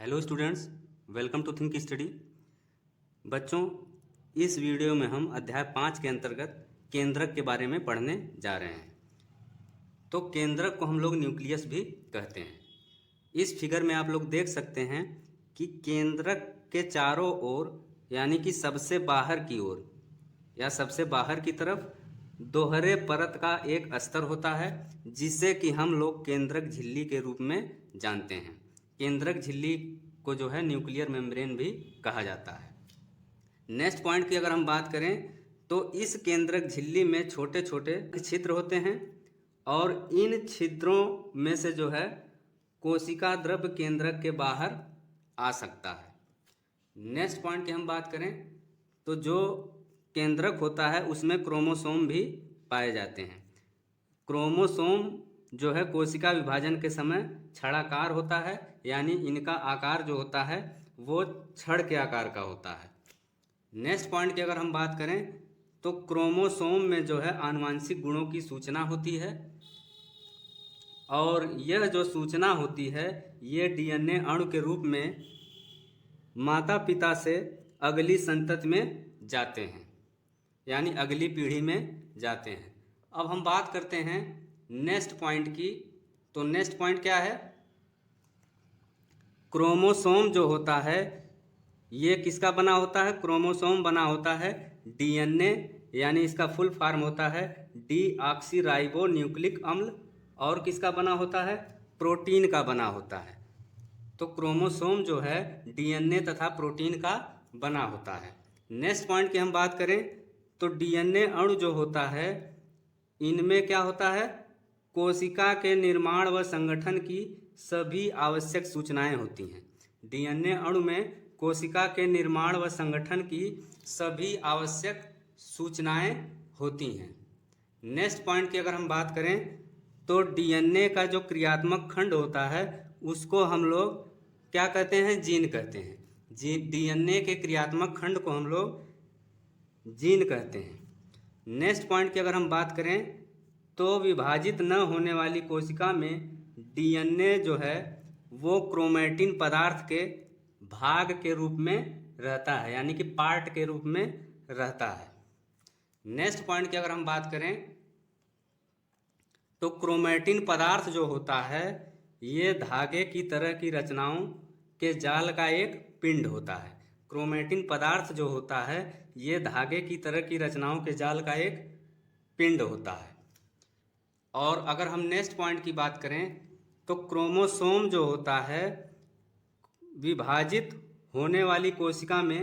Hello students, welcome to think study. बच्चों, इस video में हम अध्याय 5 के अंतर्गत केंद्रक के बारे में पढ़ने जा रहे हैं। तो केंद्रक को हम लोग न्यूक्लियस भी कहते हैं। इस फिगर में आप लोग देख सकते हैं कि केंद्रक के चारों ओर यानी कि सबसे बाहर की ओर या सबसे बाहर की तरफ दोहरे परत का एक अस्तर होता है, जिसे कि हम लोग केंद्रक झिल्ली के रूप में जानते हैं। केंद्रक झिल्ली को जो है न्यूक्लियर मेम्ब्रेन भी कहा जाता है। नेक्स्ट पॉइंट की अगर हम बात करें तो इस केंद्रक झिल्ली में छोटे छोटे छिद्र होते हैं और इन छिद्रों में से जो है कोशिका द्रव्य केंद्रक के बाहर आ सकता है। नेक्स्ट पॉइंट की हम बात करें तो जो केंद्रक होता है उसमें क्रोमोसोम भी पाए जाते हैं। क्रोमोसोम जो है कोशिका विभाजन के समय छड़ाकार होता है, यानी इनका आकार जो होता है वो छड़ के आकार का होता है। नेक्स्ट पॉइंट की अगर हम बात करें तो क्रोमोसोम में जो है आनुवांशिक गुणों की सूचना होती है और यह जो सूचना होती है ये डीएनए अणु के रूप में माता पिता से अगली संतति में जाते हैं, यानी अगली पीढ़ी में जाते हैं। अब हम बात करते हैं नेक्स्ट पॉइंट की। तो नेक्स्ट पॉइंट क्या है? क्रोमोसोम जो होता है ये किसका बना होता है? क्रोमोसोम बना होता है डीएनए, यानी इसका फुल फॉर्म होता है डीऑक्सीराइबो न्यूक्लिक अम्ल, और किसका बना होता है? प्रोटीन का बना होता है। तो क्रोमोसोम जो है डीएनए तथा प्रोटीन का बना होता है। नेक्स्ट पॉइंट की हम बात करें तो डीएनए अणु जो होता है इनमें क्या होता है? कोशिका के निर्माण व संगठन की सभी आवश्यक सूचनाएं होती हैं। डीएनए अणु में कोशिका के निर्माण व संगठन की सभी आवश्यक सूचनाएं होती हैं। नेक्स्ट पॉइंट की अगर हम बात करें तो डीएनए का जो क्रियात्मक खंड होता है उसको हम लोग क्या कहते हैं? जीन कहते हैं। डीएनए के क्रियात्मक खंड को हम लोग जीन कहते हैं। नेक्स्ट पॉइंट की अगर हम बात करें तो विभाजित न होने वाली कोशिका में डीएनए जो है वो क्रोमैटिन पदार्थ के भाग के रूप में रहता है, यानी कि पार्ट के रूप में रहता है। नेक्स्ट पॉइंट की अगर हम बात करें तो क्रोमैटिन पदार्थ जो होता है ये धागे की तरह की रचनाओं के जाल का एक पिंड होता है। क्रोमैटिन पदार्थ जो होता है ये धागे की तरह की रचनाओं के जाल का एक पिंड होता है। और अगर हम नेक्स्ट पॉइंट की बात करें तो क्रोमोसोम जो होता है विभाजित होने वाली कोशिका में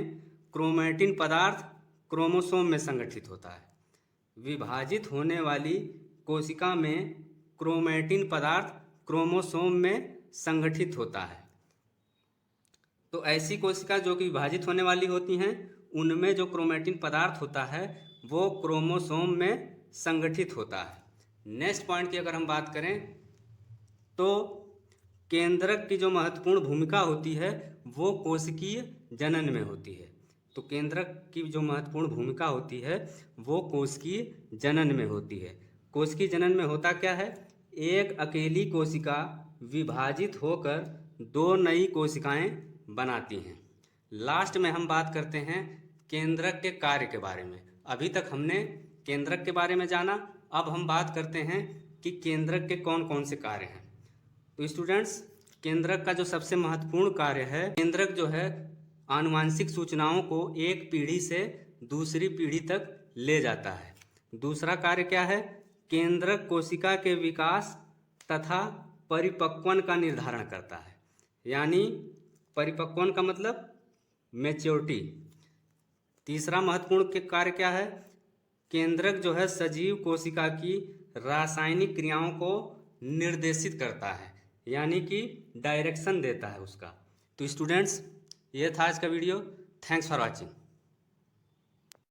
क्रोमैटिन पदार्थ क्रोमोसोम में संगठित होता है। विभाजित होने वाली कोशिका में क्रोमैटिन पदार्थ क्रोमोसोम में संगठित होता है। तो ऐसी कोशिका जो कि विभाजित होने वाली होती हैं उनमें जो क्रोमैटिन पदार्थ होता है वो क्रोमोसोम में संगठित होता है। नेक्स्ट पॉइंट की अगर हम बात करें तो केंद्रक की जो महत्वपूर्ण भूमिका होती है वो कोशिकीय जनन में होती है। तो केंद्रक की जो महत्वपूर्ण भूमिका होती है वो कोशिकीय जनन में होती है। कोशिकीय जनन में होता क्या है? एक अकेली कोशिका विभाजित होकर दो नई कोशिकाएं बनाती हैं। लास्ट में हम बात करते हैं केंद्रक के कार्य के बारे में। अभी तक हमने केंद्रक के बारे में जाना, अब हम बात करते हैं कि केंद्रक के कौन कौन से कार्य हैं। तो स्टूडेंट्स, केंद्रक का जो सबसे महत्वपूर्ण कार्य है, केंद्रक जो है आनुवांशिक सूचनाओं को एक पीढ़ी से दूसरी पीढ़ी तक ले जाता है। दूसरा कार्य क्या है? केंद्रक कोशिका के विकास तथा परिपक्वन का निर्धारण करता है, यानी परिपक्वन का मतलब मैच्योरिटी। तीसरा महत्वपूर्ण कार्य क्या है? केंद्रक जो है सजीव कोशिका की रासायनिक क्रियाओं को निर्देशित करता है, यानी कि डायरेक्शन देता है उसका। तो स्टूडेंट्स, ये था आज का वीडियो। Thanks for watching.